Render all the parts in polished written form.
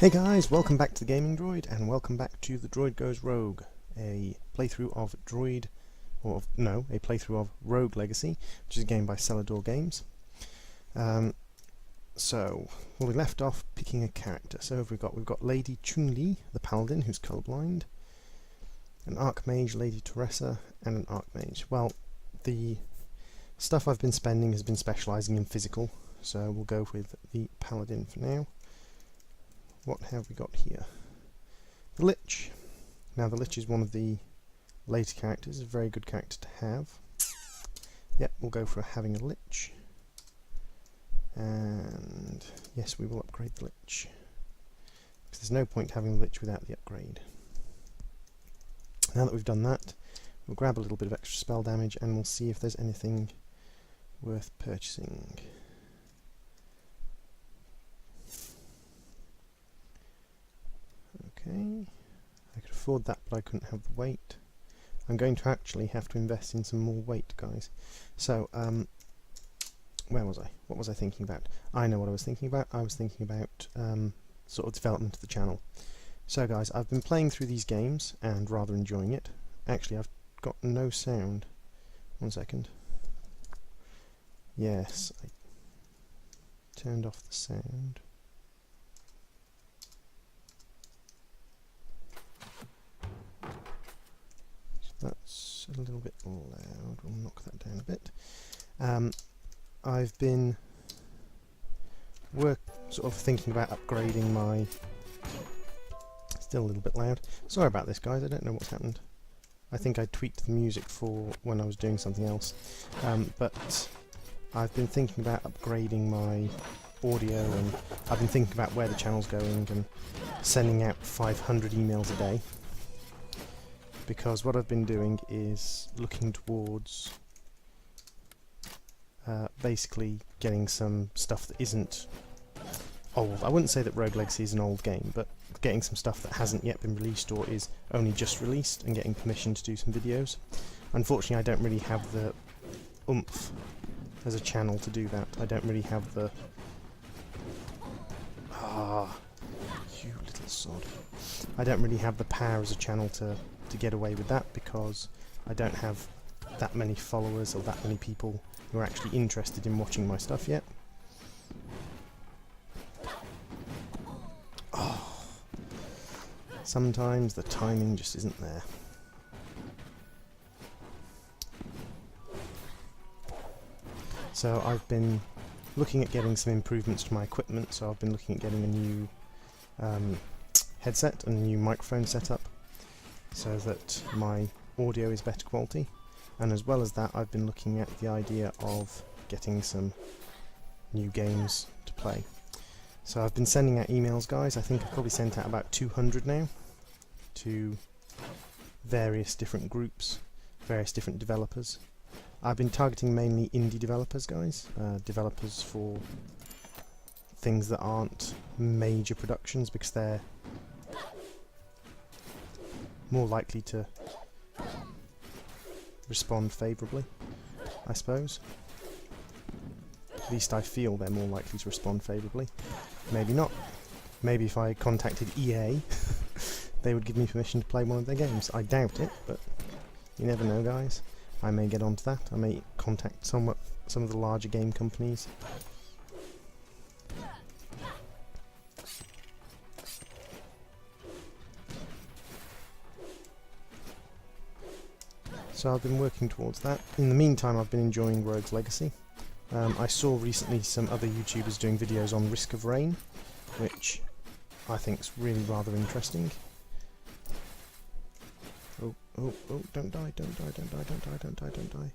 Hey guys, welcome back to the Gaming Droid, and welcome back to the Droid Goes Rogue, a playthrough of Droid, a playthrough of Rogue Legacy, which is a game by Cellar Door Games. So, we left off picking a character. So we've got Lady Chun-Li, the Paladin, who's colourblind, an Archmage, Lady Teresa, and an Archmage. Well, the stuff I've been spending has been specialising in physical, so we'll go with the Paladin for now. What have we got here? The Lich. Now the Lich is one of the later characters, a very good character to have. Yep, we'll go for having a Lich. And yes, we will upgrade the Lich, because there's no point having the Lich without the upgrade. Now that we've done that, we'll grab a little bit of extra spell damage and we'll see if there's anything worth purchasing. Okay, I could afford that, but I couldn't have the weight. I'm going to actually have to invest in some more weight, guys. So, where was I? What was I thinking about? I know what I was thinking about. I was thinking about sort of development of the channel. So guys, I've been playing through these games and rather enjoying it. Actually, I've got no sound. 1 second. Yes, I turned off the sound. That's a little bit loud. We'll knock that down a bit. I've been sort of thinking about upgrading my... Still a little bit loud. Sorry about this, guys. I don't know what's happened. I think I tweaked the music for when I was doing something else. But I've been thinking about upgrading my audio, and I've been thinking about where the channel's going and sending out 500 emails a day. Because what I've been doing is looking towards basically getting some stuff that isn't old. I wouldn't say that Rogue Legacy is an old game, but getting some stuff that hasn't yet been released or is only just released and getting permission to do some videos. Unfortunately, I don't really have the oomph as a channel to do that. I don't really have the... you little sod. I don't really have the power as a channel to get away with that, because I don't have that many followers or that many people who are actually interested in watching my stuff yet. Oh, sometimes the timing just isn't there. So I've been looking at getting some improvements to my equipment, so I've been looking at getting a new headset and a new microphone setup, so that my audio is better quality. And as well as that, I've been looking at the idea of getting some new games to play. So I've been sending out emails, guys. I think I've probably sent out about 200 now to various different groups, various different developers. I've been targeting mainly indie developers, guys, developers for things that aren't major productions, because they're more likely to respond favourably, I suppose. At least I feel they're more likely to respond favourably. Maybe not. Maybe if I contacted EA, they would give me permission to play one of their games. I doubt it, but you never know, guys. I may get onto that. I may contact some of the larger game companies. So I've been working towards that. In the meantime, I've been enjoying Rogue's Legacy. I saw recently some other YouTubers doing videos on Risk of Rain, which I think is really rather interesting. Oh, oh, oh, don't die, don't die, don't die, don't die, don't die, don't die.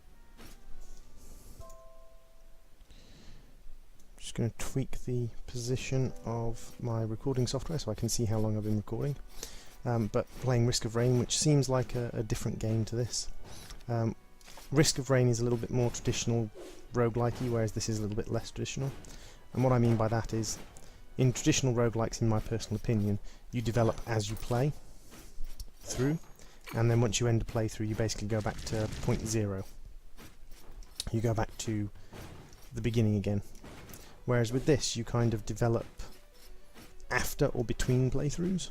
Just going to tweak the position of my recording software so I can see how long I've been recording. But playing Risk of Rain, which seems like a different game to this. Risk of Rain is a little bit more traditional roguelike-y, whereas this is a little bit less traditional. And what I mean by that is, in traditional roguelikes, in my personal opinion, you develop as you play through, and then once you end a playthrough, you basically go back to point zero. You go back to the beginning again. Whereas with this, you kind of develop after or between playthroughs,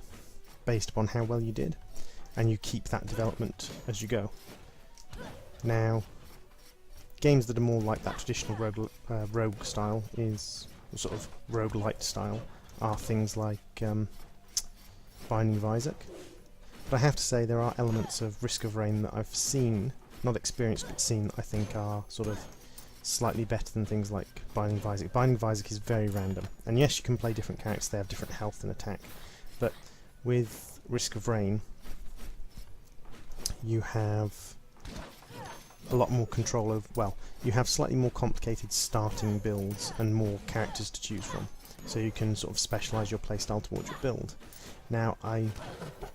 based upon how well you did, and you keep that development as you go. Now, games that are more like that traditional rogue style is, or sort of rogue-lite style, are things like Binding of Isaac. But I have to say there are elements of Risk of Rain that I've seen, not experienced but seen, that I think are sort of slightly better than things like Binding of Isaac. Binding of Isaac is very random, and yes, you can play different characters, they have different health and attack, but with Risk of Rain you have a lot more control over, well, you have slightly more complicated starting builds and more characters to choose from, so you can sort of specialise your playstyle towards your build. Now, I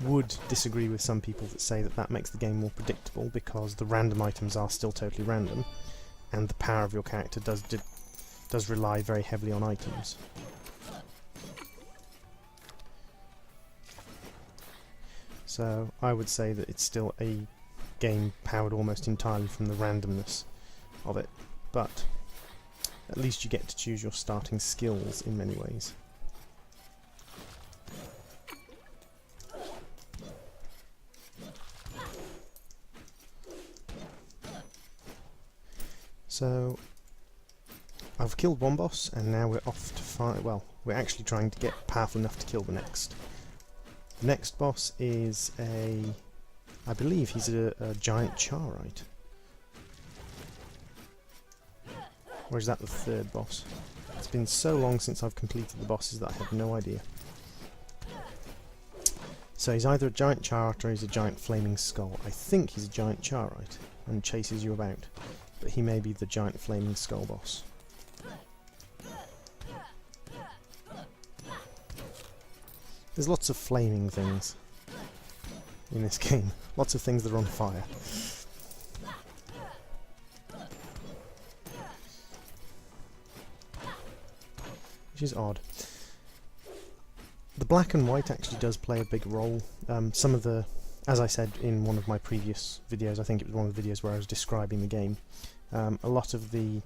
would disagree with some people that say that that makes the game more predictable, because the random items are still totally random, and the power of your character does rely very heavily on items. So I would say that it's still a game powered almost entirely from the randomness of it, but at least you get to choose your starting skills in many ways. So I've killed one boss, and now we're off to find, well, we're actually trying to get powerful enough to kill the next. The next boss is I believe he's a giant Charite. Or is that the third boss? It's been so long since I've completed the bosses that I have no idea. So he's either a giant Charite or he's a giant flaming skull. I think he's a giant Charite and chases you about, but he may be the giant flaming skull boss. There's lots of flaming things in this game. Lots of things that are on fire. Which is odd. The black and white actually does play a big role. Some of the, as I said in one of my previous videos, I think it was one of the videos where I was describing the game, a lot of the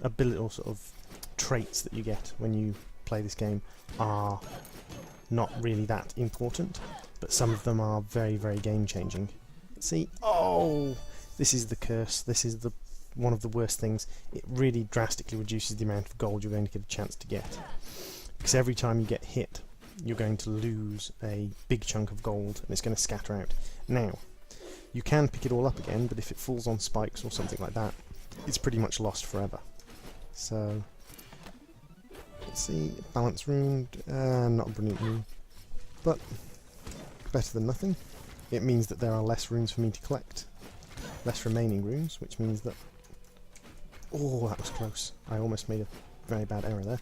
ability or sort of traits that you get when you play this game are not really that important, but some of them are very, very game-changing. See, oh, this is the curse. This is the one of the worst things. It really drastically reduces the amount of gold you're going to get a chance to get, because every time you get hit, you're going to lose a big chunk of gold, and it's going to scatter out. Now, you can pick it all up again, but if it falls on spikes or something like that, it's pretty much lost forever. So, let's see, balance rune, not a brilliant rune, but better than nothing. It means that there are less runes for me to collect, less remaining runes, which means that, oh, that was close. I almost made a very bad error there.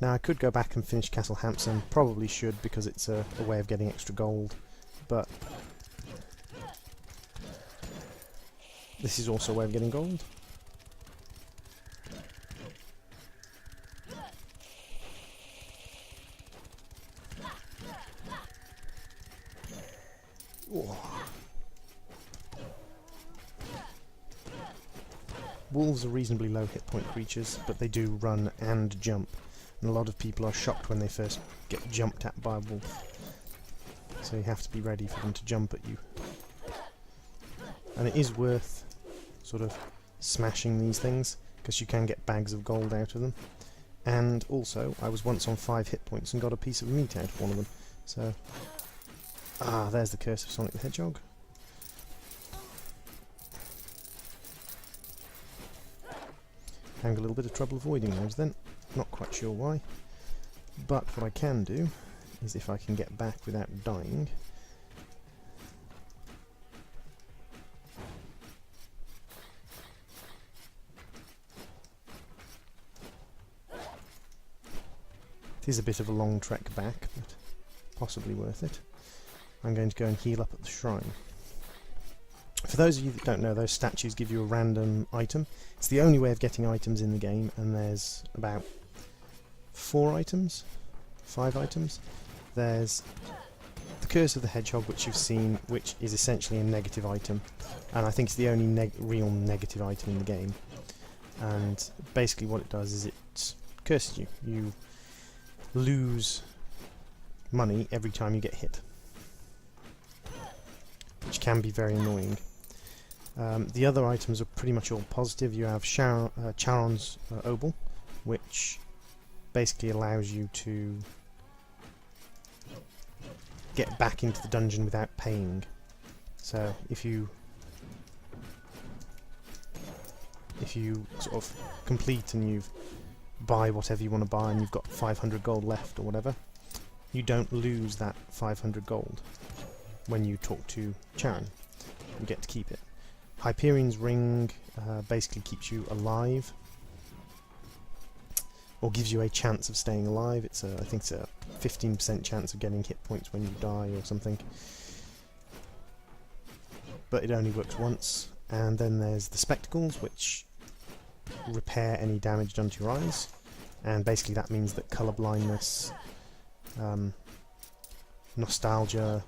Now I could go back and finish Castle Hampson, probably should, because it's a way of getting extra gold, but this is also a way of getting gold. Whoa. Wolves are reasonably low hit point creatures, but they do run and jump, and a lot of people are shocked when they first get jumped at by a wolf. So you have to be ready for them to jump at you. And it is worth sort of smashing these things, because you can get bags of gold out of them. And also, I was once on 5 hit points and got a piece of meat out of one of them. So, there's the curse of Sonic the Hedgehog. Having a little bit of trouble avoiding those then. Not quite sure why. But what I can do is, if I can get back without dying, it is a bit of a long trek back, but possibly worth it. I'm going to go and heal up at the shrine. For those of you that don't know, those statues give you a random item. It's the only way of getting items in the game, and there's about 4 items, 5 items. There's the Curse of the Hedgehog, which you've seen, which is essentially a negative item, and I think it's the only real negative item in the game. and basically what it does is it curses you. You lose money every time you get hit, which can be very annoying. The other items are pretty much all positive. You have Charon's Obol, which basically allows you to get back into the dungeon without paying. So if you sort of complete and you buy whatever you want to buy and you've got 500 gold left or whatever, you don't lose that 500 gold when you talk to Charon. You get to keep it. Hyperion's Ring basically keeps you alive, or gives you a chance of staying alive. I think it's a 15% chance of getting hit points when you die or something, but it only works once. And then there's the Spectacles, which repair any damage done to your eyes, and basically that means that colour blindness, nostalgia,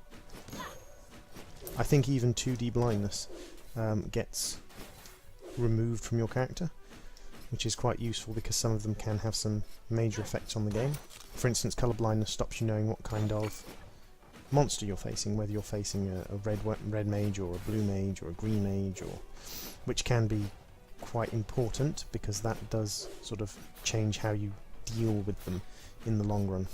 I think even 2D blindness gets removed from your character, which is quite useful because some of them can have some major effects on the game. For instance, colour blindness stops you knowing what kind of monster you're facing, whether you're facing a red mage or a blue mage or a green mage, or which can be quite important because that does sort of change how you deal with them in the long run.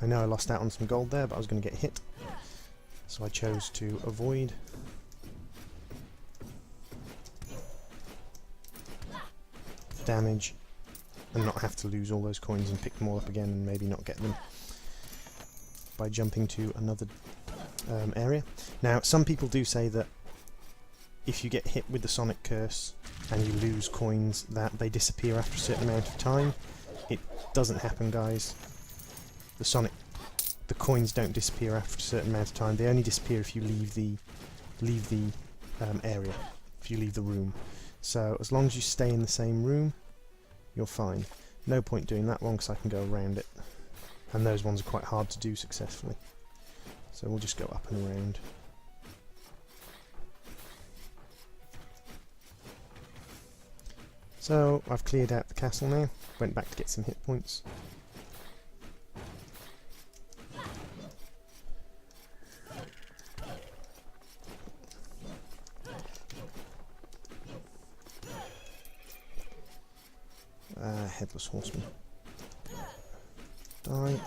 I know I lost out on some gold there, but I was going to get hit, so I chose to avoid. Damage and not have to lose all those coins and pick them all up again and maybe not get them by jumping to another area. Now, some people do say that if you get hit with the Sonic Curse and you lose coins, that they disappear after a certain amount of time. It doesn't happen, guys. The coins don't disappear after a certain amount of time. They only disappear if you leave the area, if you leave the room. So as long as you stay in the same room, you're fine. No point doing that one because I can go around it, and those ones are quite hard to do successfully. So we'll just go up and around. So I've cleared out the castle now, went back to get some hit points. Headless Horseman. Die.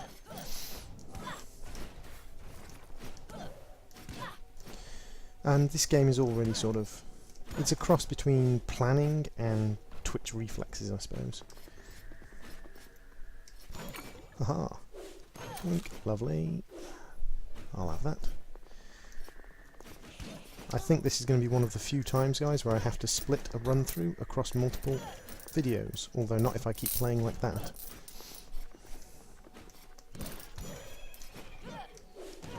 And this game is already sort of... it's a cross between planning and twitch reflexes, I suppose. Aha! Lovely. I'll have that. I think this is going to be one of the few times, guys, where I have to split a run-through across multiple videos, although not if I keep playing like that.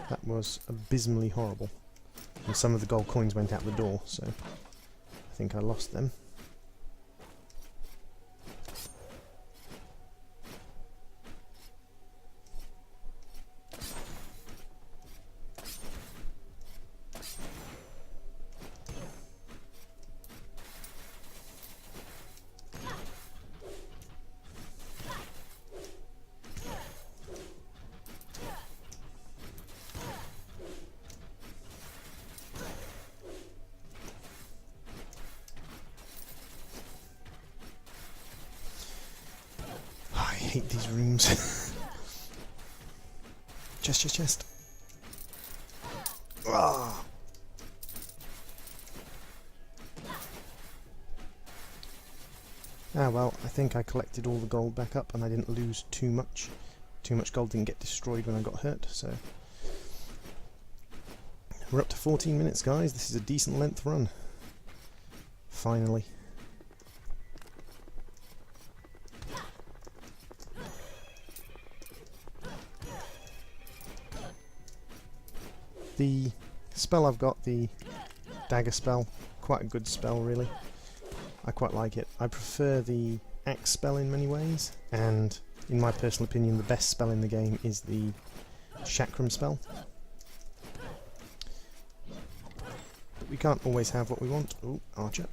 That was abysmally horrible. And some of the gold coins went out the door, so I think I lost them. I hate these rooms. Chest. Ah. Ah well, I think I collected all the gold back up and I didn't lose too much. Too much gold didn't get destroyed when I got hurt, so... We're up to 14 minutes, guys. This is a decent length run. Finally. The spell I've got, the dagger spell, quite a good spell really. I quite like it. I prefer the axe spell in many ways, and in my personal opinion, the best spell in the game is the Chakram spell. But we can't always have what we want. Ooh, Archer.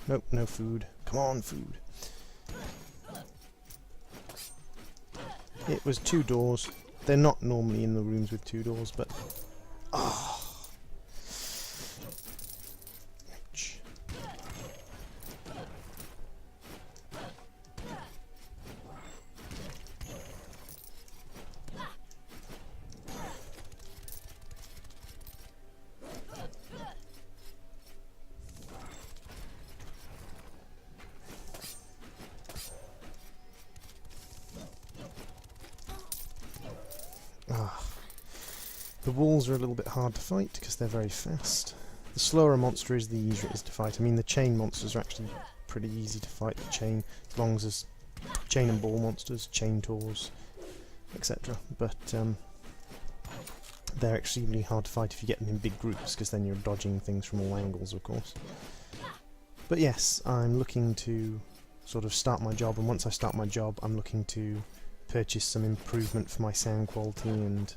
Nope, no food. Come on, food. It was 2 doors. They're not normally in the rooms with 2 doors, but... Oh. Ouch. The walls are a little bit hard to fight because they're very fast. The slower a monster is, the easier it is to fight. I mean, the chain monsters are actually pretty easy to fight. The chain, as long as there's chain and ball monsters, chain tours, etc. But they're extremely hard to fight if you get them in big groups, because then you're dodging things from all angles, of course. But yes, I'm looking to sort of start my job, and once I start my job, I'm looking to purchase some improvement for my sound quality and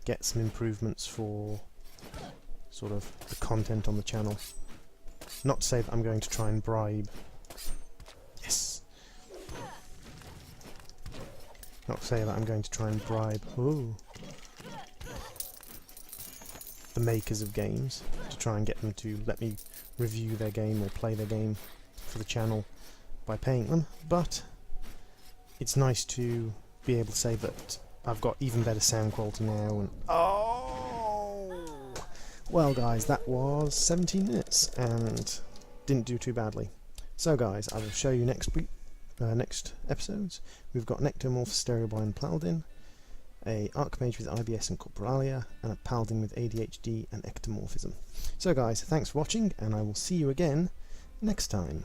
get some improvements for sort of the content on the channel. Not to say that I'm going to try and bribe. Yes! Not to say that I'm going to try and bribe the makers of games to try and get them to let me review their game or play their game for the channel by paying them, but it's nice to be able to say that I've got even better sound quality now. And oh, well guys, that was 17 minutes and didn't do too badly. So guys, I will show you next episodes. We've got Nectomorph, Stereobind, Paladin, a Archmage with IBS and Corporalia, and a Paladin with ADHD and Ectomorphism. So guys, thanks for watching, and I will see you again next time.